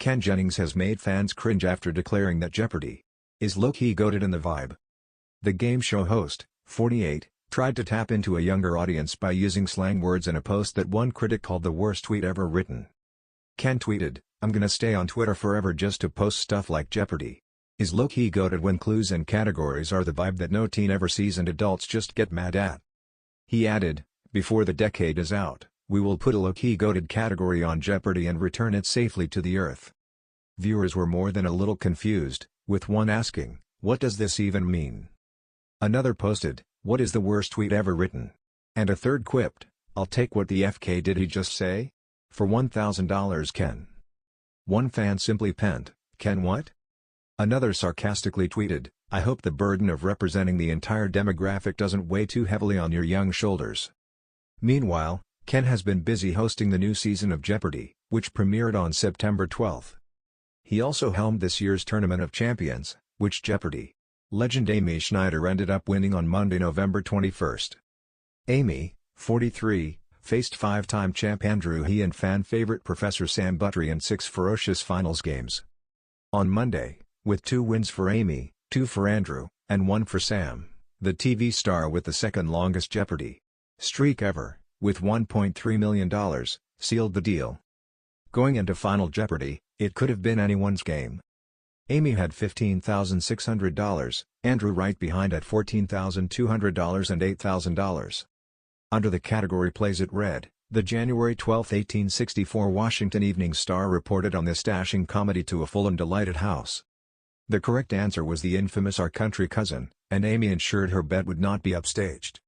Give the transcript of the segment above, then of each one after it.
Ken Jennings has made fans cringe after declaring that Jeopardy! Is low-key goated in the vibe. The game show host, 48, tried to tap into a younger audience by using slang words in a post that one critic called the worst tweet ever written. Ken tweeted, "I'm gonna stay on Twitter forever just to post stuff like Jeopardy! Is low-key goated when clues and categories are the vibe that no teen ever sees and adults just get mad at." He added, "Before the decade is out, we will put a low-key goated category on Jeopardy and return it safely to the earth." Viewers were more than a little confused, with one asking, "What does this even mean?" Another posted, "What is the worst tweet ever written?" And a third quipped, "I'll take what the FK did he just say? For $1,000 Ken." One fan simply penned, "Ken what?" Another sarcastically tweeted, "I hope the burden of representing the entire demographic doesn't weigh too heavily on your young shoulders." Meanwhile, Ken has been busy hosting the new season of Jeopardy!, which premiered on September 12. He also helmed this year's Tournament of Champions, which Jeopardy! Legend Amy Schneider ended up winning on Monday, November 21. Amy, 43, faced five-time champ Andrew He and fan favorite Professor Sam Buttery in 6 ferocious finals games. On Monday, with 2 wins for Amy, 2 for Andrew, and 1 for Sam, the TV star with the second longest Jeopardy! Streak ever, with $1.3 million, sealed the deal. Going into Final Jeopardy! It could have been anyone's game. Amy had $15,600, Andrew right behind at $14,200 and $8,000. Under the category Plays It read, the January 12, 1864 Washington Evening Star reported on this dashing comedy to a full and delighted house. The correct answer was the infamous Our Country Cousin, and Amy ensured her bet would not be upstaged.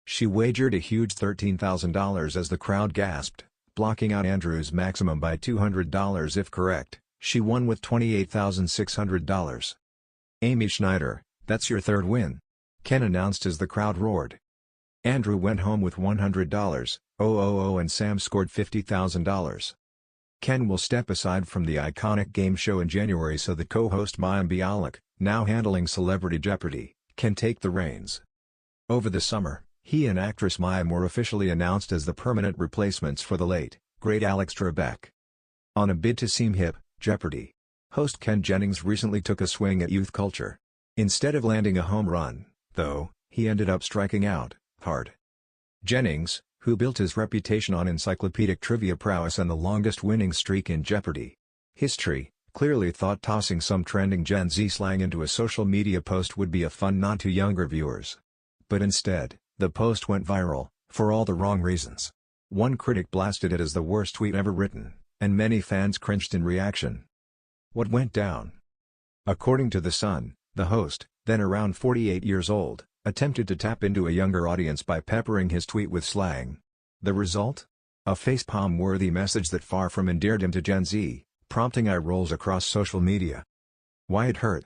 She wagered a huge $13,000 as the crowd gasped, blocking out Andrew's maximum by $200 if correct. She won with $28,600. "Amy Schneider, that's your third win," Ken announced as the crowd roared. Andrew went home with $100, and Sam scored $50,000. Ken will step aside from the iconic game show in January so that co-host mayim Bialik, now handling Celebrity Jeopardy!, can take the reins. Over the summer, he and actress mayim were officially announced as the permanent replacements for the late, great Alex Trebek. On a bid to seem hip, Jeopardy! Host Ken Jennings recently took a swing at youth culture. Instead of landing a home run, though, he ended up striking out hard. Jennings, who built his reputation on encyclopedic trivia prowess and the longest winning streak in Jeopardy! History, clearly thought tossing some trending Gen Z slang into a social media post would be a fun nod to younger viewers. But instead, the post went viral, for all the wrong reasons. One critic blasted it as the worst tweet ever written, and many fans cringed in reaction. What went down? According to The Sun, the host, then around 48 years old, attempted to tap into a younger audience by peppering his tweet with slang. The result? A facepalm-worthy message that far from endeared him to Gen Z, prompting eye rolls across social media. Why it hurt?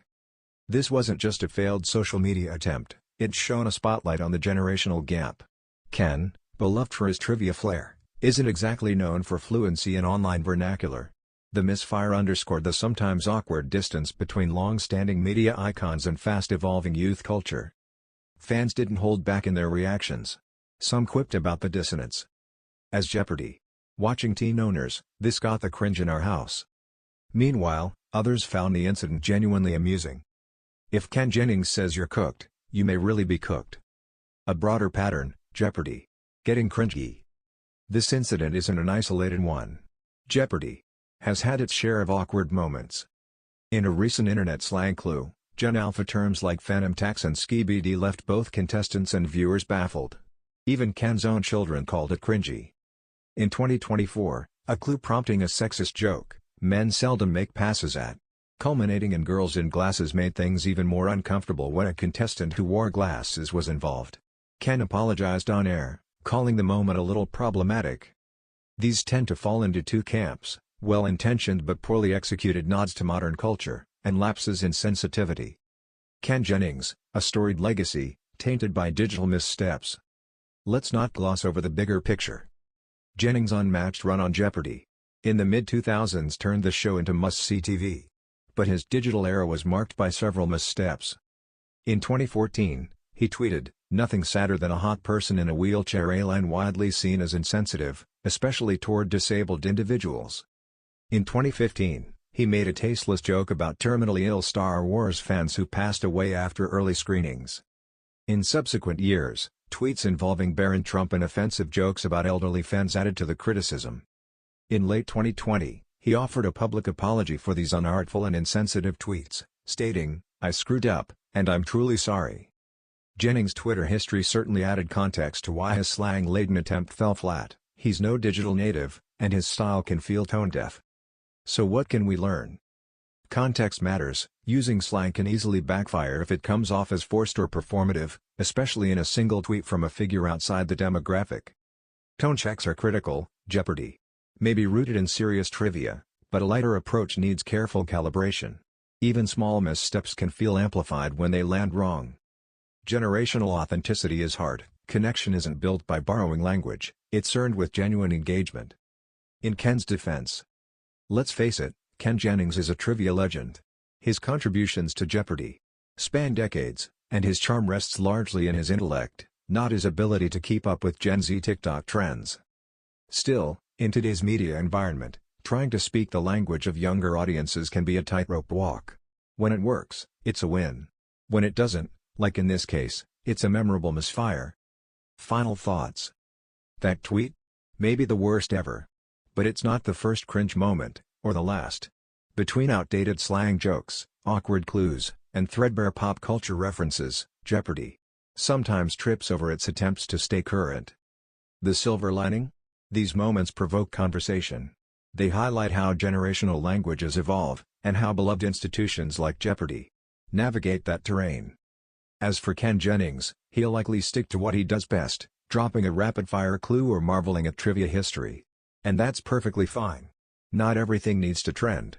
This wasn't just a failed social media attempt, it shone a spotlight on the generational gap. Ken, beloved for his trivia flair, isn't exactly known for fluency in online vernacular. The misfire underscored the sometimes awkward distance between long-standing media icons and fast-evolving youth culture. Fans didn't hold back in their reactions. Some quipped about the dissonance. As Jeopardy! Watching teen owners, this got the cringe in our house. Meanwhile, others found the incident genuinely amusing. If Ken Jennings says you're cooked, you may really be cooked. A broader pattern, Jeopardy! Getting cringy. This incident isn't an isolated one. Jeopardy! Has had its share of awkward moments. In a recent internet slang clue, Gen Alpha terms like phantom tax and skibidi left both contestants and viewers baffled. Even Ken's own children called it cringy. In 2024, a clue prompting a sexist joke, "Men seldom make passes at," culminating in girls in glasses made things even more uncomfortable when a contestant who wore glasses was involved. Ken apologized on air, calling the moment a little problematic. These tend to fall into two camps: well-intentioned but poorly executed nods to modern culture, and lapses in sensitivity. Ken Jennings, a storied legacy, tainted by digital missteps. Let's not gloss over the bigger picture. Jennings' unmatched run on Jeopardy! In the mid-2000s turned the show into must-see TV. But his digital era was marked by several missteps. In 2014, he tweeted, "Nothing sadder than a hot person in a wheelchair, a line widely seen as insensitive, especially toward disabled individuals." In 2015, He made a tasteless joke about terminally ill Star Wars fans who passed away after early screenings. In subsequent years, tweets involving Barron Trump and offensive jokes about elderly fans added to the criticism. In late 2020, he offered a public apology for these unartful and insensitive tweets, stating, "I screwed up, and I'm truly sorry." Jennings' Twitter history certainly added context to why his slang-laden attempt fell flat. He's no digital native, and his style can feel tone-deaf. So what can we learn? Context matters. Using slang can easily backfire if it comes off as forced or performative, especially in a single tweet from a figure outside the demographic. Tone checks are critical. Jeopardy may be rooted in serious trivia, but a lighter approach needs careful calibration. Even small missteps can feel amplified when they land wrong. Generational authenticity is hard. Connection isn't built by borrowing language, it's earned with genuine engagement. In Ken's defense, let's face it, Ken Jennings is a trivia legend. His contributions to Jeopardy span decades, and his charm rests largely in his intellect, not his ability to keep up with Gen Z TikTok trends. Still, in today's media environment, trying to speak the language of younger audiences can be a tightrope walk. When it works, it's a win. When it doesn't, like in this case, it's a memorable misfire. Final thoughts. That tweet? Maybe the worst ever. But it's not the first cringe moment, or the last. Between outdated slang jokes, awkward clues, and threadbare pop culture references, Jeopardy sometimes trips over its attempts to stay current. The silver lining? These moments provoke conversation. They highlight how generational languages evolve, and how beloved institutions like Jeopardy navigate that terrain. As for Ken Jennings, he'll likely stick to what he does best, dropping a rapid-fire clue or marveling at trivia history. And that's perfectly fine. Not everything needs to trend.